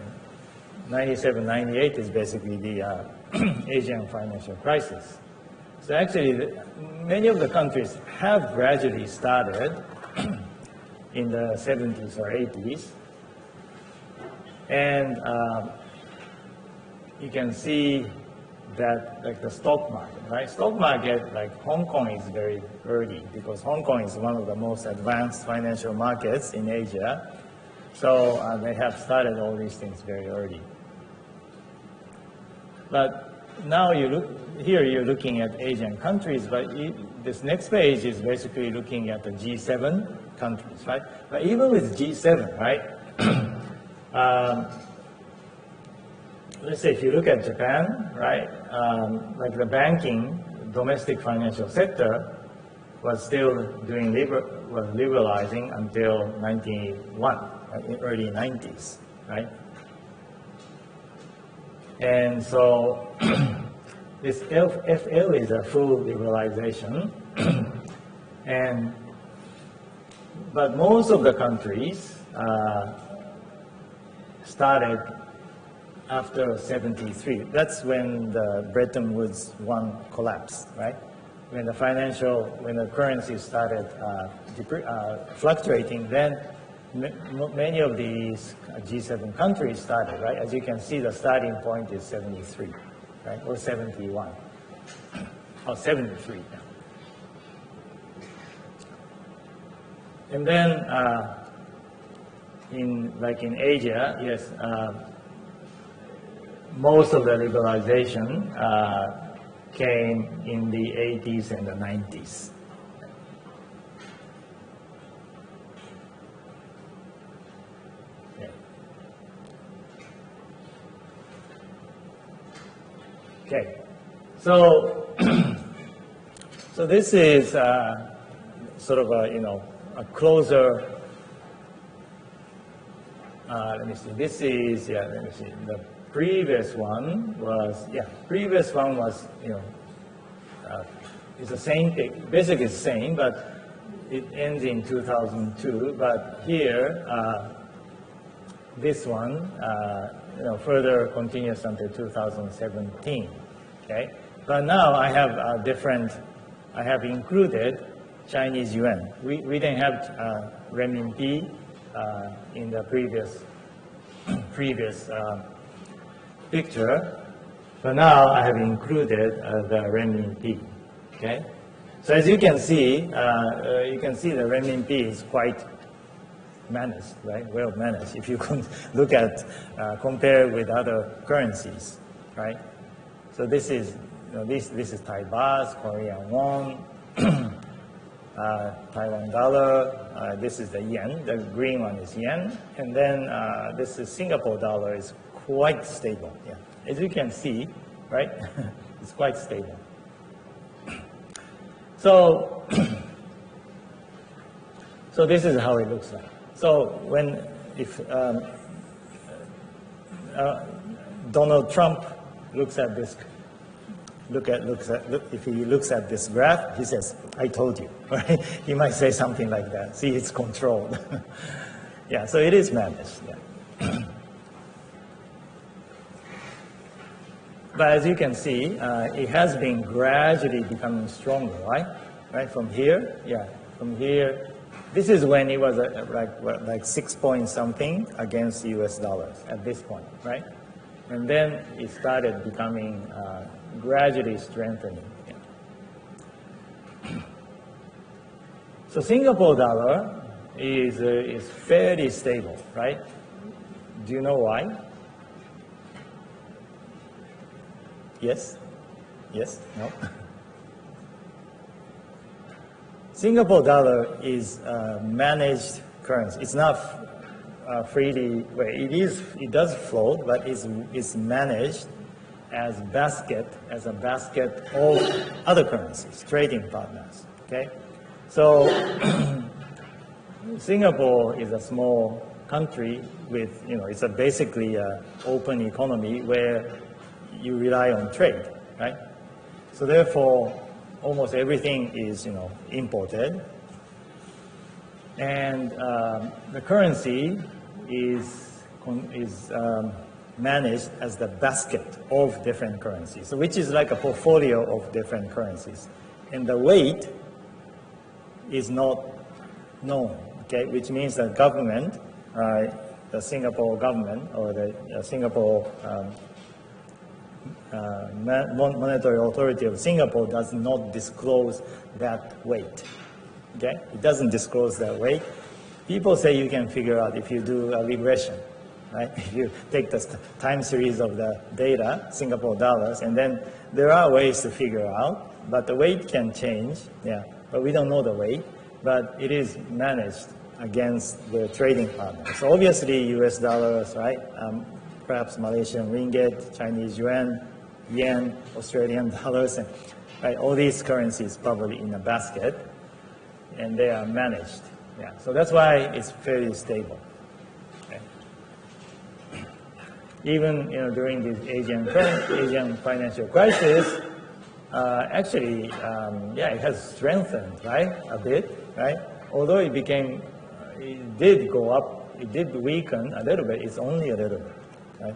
97, 98 is basically the Asian financial crisis. So actually, many of the countries have gradually started in the 70s or 80s. And you can see that, like the stock market, right? Stock market, like Hong Kong is very early because Hong Kong is one of the most advanced financial markets in Asia. So they have started all these things very early. But now here you're looking at Asian countries, but this next page is basically looking at the G7 countries, right? But even with G7, right? Let's say if you look at Japan, right? Like the banking, domestic financial sector was still was liberalizing until 91, early 90s, right? And so this FL is a full liberalization, but most of the countries started after 73. That's when the Bretton Woods 1 collapsed, right? When the currency started fluctuating, then many of these G7 countries started, right? As you can see, the starting point is 73, right? Or 71, or 73 now. And then in Asia, yes, most of the liberalization came in the 80s and the 90s. Okay, so so this is sort of a a closer. Let me see. This is let me see. The previous one was it's the same thing. Basically, it's the same, but it ends in 2002. But here, this one. Further continues until 2017, okay? But now I have I have included Chinese yuan. We didn't have renminbi in the previous picture, but now I have included the renminbi, okay? So as you can see the renminbi is quite managed, right? Well managed. If you can look at compare with other currencies, right? So this is this is Thai baht, Korean won, Taiwan dollar. This is the yen. The green one is yen, and then this is Singapore dollar. Is quite stable. Yeah, as you can see, right? It's quite stable. So so this is how it looks like. So if Donald Trump looks at this, if he looks at this graph, he says, "I told you," right? He might say something like that. See, it's controlled. Yeah, so it is managed. Yeah. But as you can see, it has been gradually becoming stronger, right? Right from here, yeah, from here. This is when it was like 6 point something against US dollars at this point, right? And then it started becoming gradually strengthening. Yeah. So Singapore dollar is fairly stable, right? Do you know why? Yes? Yes? No? Singapore dollar is managed currency. It's not freely, well, it does float, but it's managed as a basket of other currencies, trading partners, okay? So Singapore is a small country with, it's basically an open economy where you rely on trade, right? So therefore, almost everything is, imported. And the currency is managed as the basket of different currencies, so which is like a portfolio of different currencies. And the weight is not known, okay, which means the government, the Singapore government or the Singapore Monetary Authority of Singapore does not disclose that weight. Okay, it doesn't disclose that weight. People say you can figure out if you do a regression, right? If you take the time series of the data, Singapore dollars, and then there are ways to figure out, but the weight can change, yeah. But we don't know the weight, but it is managed against the trading partners. So obviously US dollars, right? Perhaps Malaysian ringgit, Chinese yuan, yen, Australian dollars, and right, all these currencies probably in a basket, and they are managed. Yeah, so that's why it's fairly stable. Okay. Even during this Asian financial crisis, actually, it has strengthened, right, a bit, right? Although it did go up, it did weaken a little bit. It's only a little bit, right?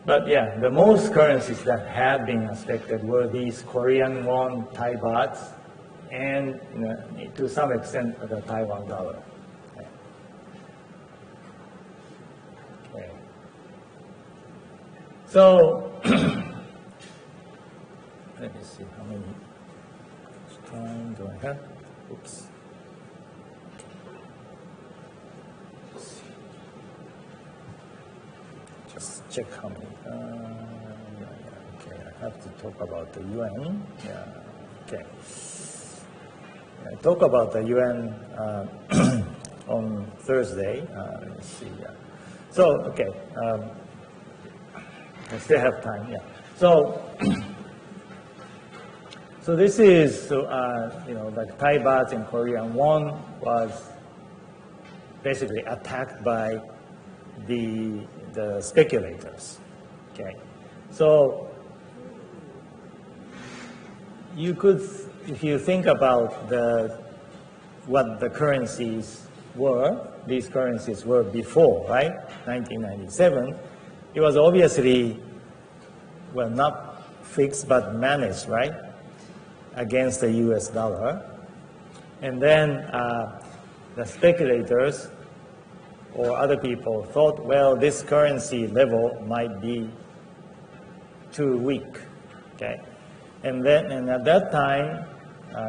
But yeah, the most currencies that have been affected were these Korean won, Thai bahts, and to some extent the Taiwan dollar. Okay. So let me see how many time do I have? Oops. Just check how many. Okay, I have to talk about the yuan. Yeah, okay. I talk about the yuan on Thursday. Let's see. Yeah. So, okay. I still have time. Yeah. So, so this is like Thai baht and Korean won was basically attacked by the speculators. Okay, so you could, if you think about what the currencies were, these currencies were before, right? 1997, it was obviously, well, not fixed but managed, right, against the US dollar. And then the speculators or other people thought, well, this currency level might be too weak, okay? And at that time,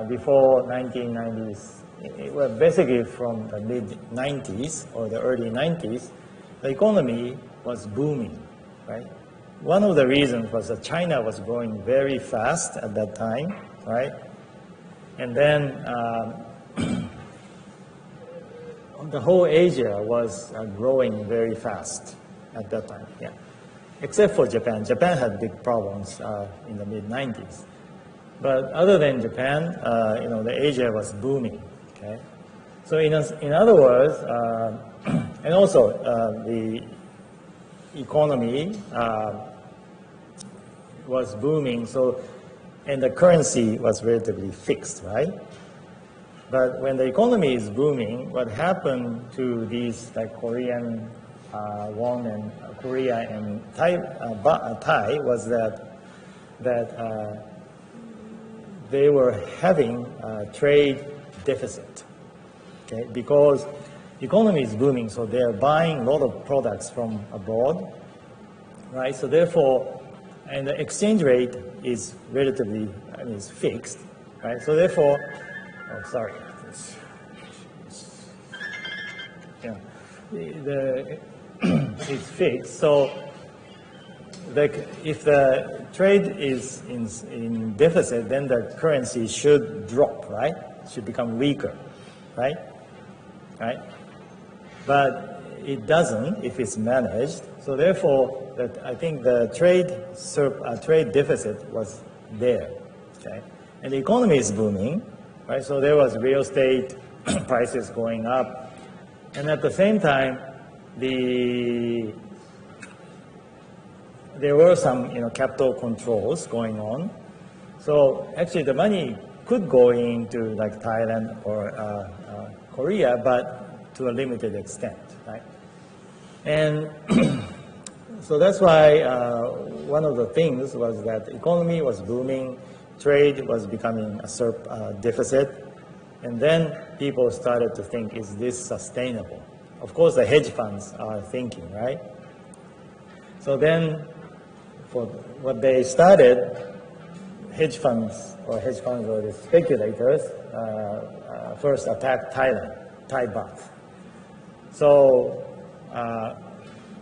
before 1990s, it was basically from the mid-90s or the early 90s, the economy was booming, right? One of the reasons was that China was growing very fast at that time, right? And then the whole Asia was growing very fast at that time, yeah. Except for Japan. Japan had big problems in the mid-90s. But other than Japan, the Asia was booming, okay? So in other words, and also the economy was booming, and the currency was relatively fixed, right? But when the economy is booming, what happened to these like Korean won and Korea and Thai was that they were having a trade deficit, okay? Because the economy is booming, so they are buying a lot of products from abroad, right? So therefore, and the exchange rate is relatively, is fixed, right? So therefore, oh, sorry. It's fixed. So if the trade is in deficit, then the currency should drop, right? Should become weaker. right? Right? But it doesn't if it's managed. So therefore, I think the trade deficit was there. Okay? And the economy is booming, right? So there was real estate prices going up. And at the same time, there were some capital controls going on. So actually the money could go into like Thailand or Korea, but to a limited extent, right? And so that's why one of the things was that the economy was booming, trade was becoming a deficit, and then people started to think, is this sustainable? Of course, the hedge funds are thinking, right? So then, for what they started, hedge funds or the speculators first attacked Thailand, Thai baht. So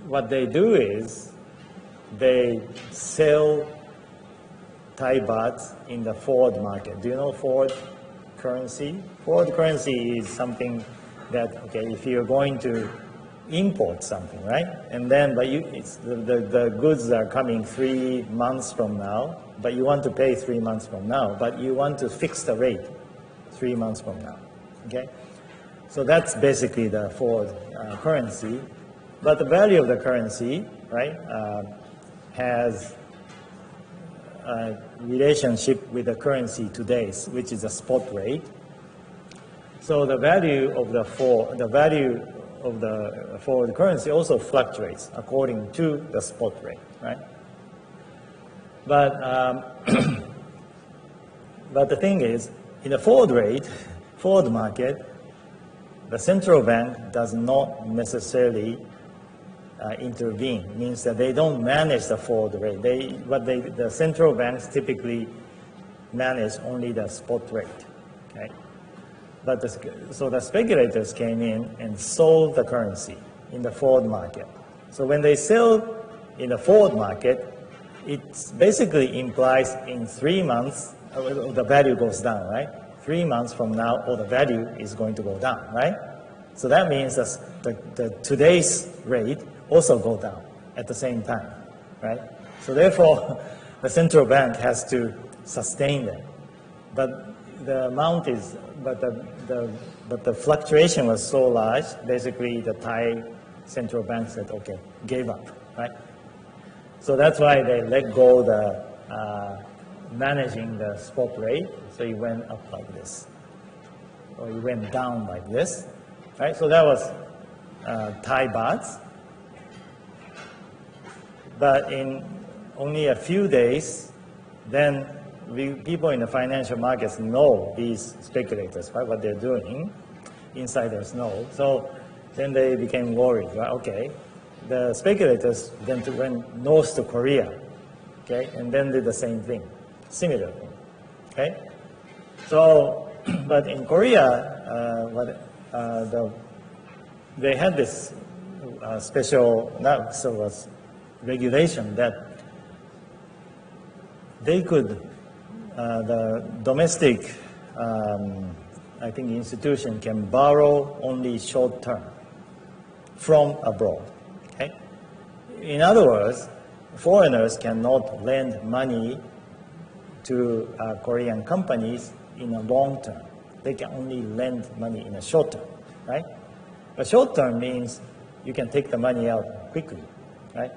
what they do is they sell Thai baht in the forward market. Do you know forward currency? Forward currency is something that, okay, if you're going to import something, right? And then, but the goods are coming 3 months from now, but you want to pay 3 months from now, but you want to fix the rate 3 months from now, okay? So that's basically the forward currency. But the value of the currency, right, has a relationship with the currency today, which is a spot rate. So the value of the forward currency also fluctuates according to the spot rate, right? But but the thing is, in the forward market, the central bank does not necessarily intervene. Means that they don't manage the forward rate. The central banks typically manage only the spot rate. Okay. But so the speculators came in and sold the currency in the forward market. So when they sell in the forward market, it basically implies in 3 months the value goes down, right? 3 months from now, the value is going to go down, right? So that means that the today's rate also go down at the same time, right? So therefore, the central bank has to sustain them. But the amount is, but the fluctuation was so large, basically the Thai central bank said, okay, gave up, right? So that's why they let go the managing the spot rate. So it went up like this, or it went down like this, right? So that was Thai bahts. But in only a few days, then people in the financial markets know these speculators, right? What they're doing, insiders know. So then they became worried, right? Okay, the speculators then went north to Korea, okay, and then did the same thing, similar thing, okay. So, but in Korea, they had this special regulation that they could, the domestic, I think, institution can borrow only short term from abroad. Okay? In other words, foreigners cannot lend money to Korean companies in a long term. They can only lend money in a short term, right? But short term means you can take the money out quickly, right?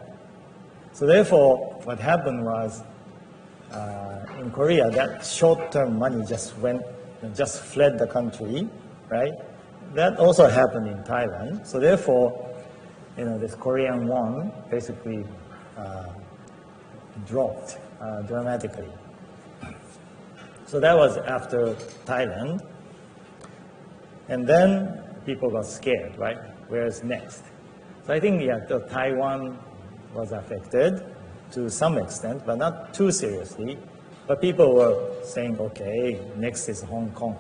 So therefore, what happened was, in Korea, that short-term money just fled the country, right? That also happened in Thailand. So therefore, this Korean won basically dropped dramatically. So that was after Thailand. And then people got scared, right? Where's next? So I think, Taiwan was affected to some extent, but not too seriously. But people were saying, okay, next is Hong Kong.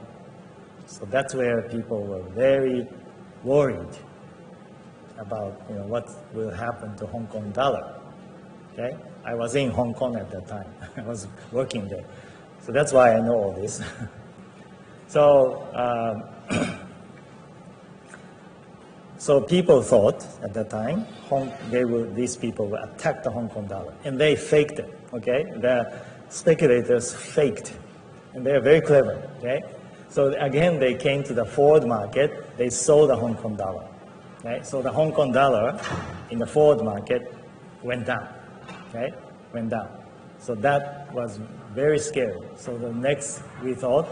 So that's where people were very worried about what will happen to Hong Kong dollar. Okay, I was in Hong Kong at that time. I was working there, so that's why I know all this. So So people thought at that time these people will attack the Hong Kong dollar, and they faked it. Okay, the speculators faked, and they are very clever. Okay, so again they came to the forward market. They sold the Hong Kong dollar. Okay, so the Hong Kong dollar in the forward market went down. Okay, went down. So that was very scary. So the next we thought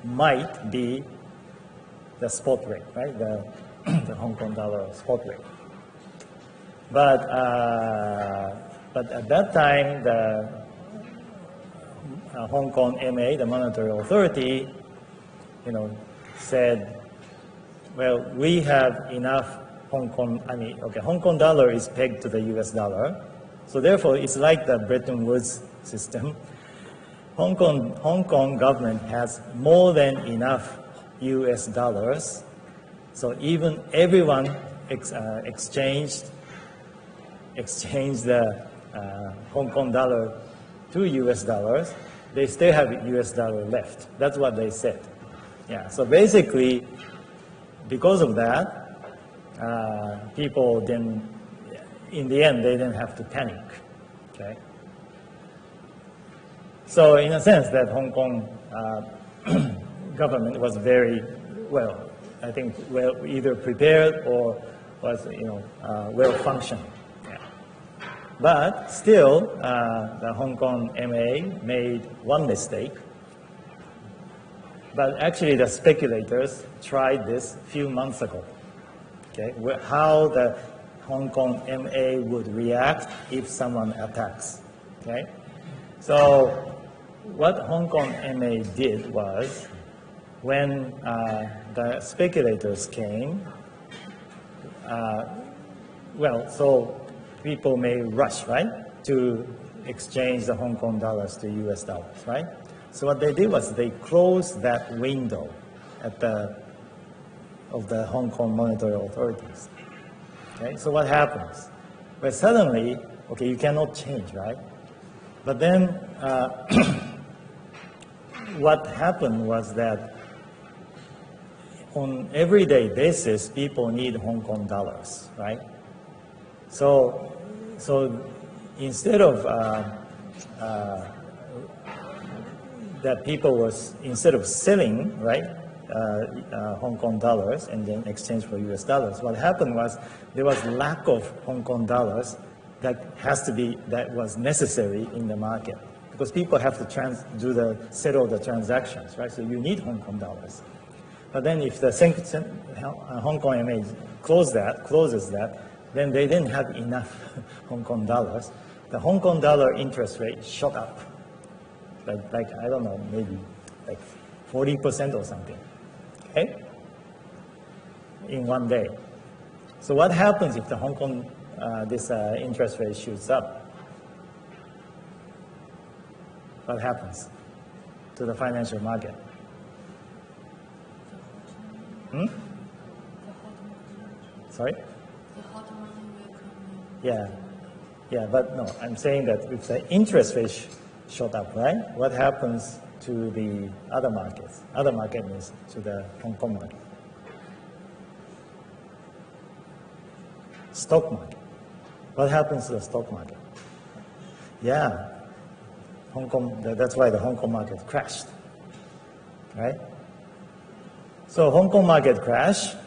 might be the spot rate, right? The Hong Kong dollar spot rate. But at that time, the Hong Kong MA, the monetary authority, said, well, we have enough Hong Kong dollar is pegged to the US dollar. So therefore, it's like the Bretton Woods system. Hong Kong government has more than enough US dollars. So even everyone exchanged the Hong Kong dollar to US dollars, they still have US dollar left. That's what they said. Yeah. So basically, because of that, people then, in the end, they didn't have to panic. Okay. So in a sense, that Hong Kong government was very well, I think, well either prepared or was well functioning. Yeah. But still, the Hong Kong MA made one mistake. But actually, the speculators tried this a few months ago. Okay, how the Hong Kong MA would react if someone attacks. Okay, so what Hong Kong MA did was, when the speculators came, so people may rush, right, to exchange the Hong Kong dollars to US dollars, right? So what they did was they closed that window of the Hong Kong monetary authorities. Okay, so what happens? Well, suddenly, okay, you cannot change, right? But then what happened was that on everyday basis, people need Hong Kong dollars, right? So instead of instead of selling, right, Hong Kong dollars and then exchange for US dollars, what happened was there was lack of Hong Kong dollars that was necessary in the market, because people have to settle the transactions, right? So you need Hong Kong dollars. But then if the Hong Kong MA closes that, then they didn't have enough Hong Kong dollars. The Hong Kong dollar interest rate shot up, like I don't know, maybe like 40% or something, okay, in one day. So what happens if the Hong Kong this interest rate shoots up? What happens to the financial market? Sorry? Yeah, but no, I'm saying that if the interest rate shot up, right, what happens to the other markets? Other market means to the Hong Kong market. Stock market. What happens to the stock market? Yeah, that's why the Hong Kong market crashed, right? So Hong Kong market crashed,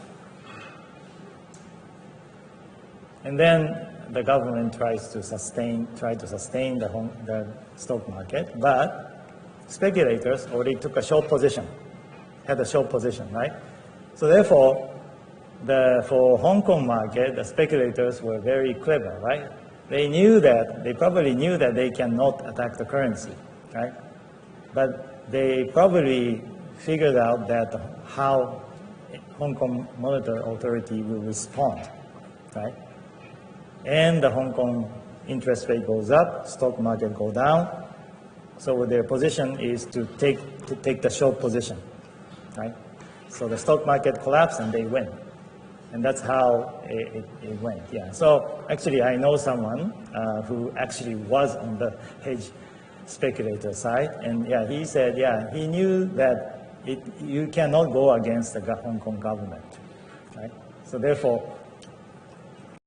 and then the government tries to sustain the stock market, but speculators already took a short position, right? So therefore, for Hong Kong market, the speculators were very clever, right? They probably knew that they cannot attack the currency, right? But they probably figured out that how Hong Kong monetary authority will respond, right? And the Hong Kong interest rate goes up, stock market go down. So their position is to take the short position, right? So the stock market collapsed and they win. And that's how it went, yeah. So actually I know someone who actually was on the hedge speculator side, and yeah, he said, yeah, he knew that you cannot go against the Hong Kong government, right? So therefore,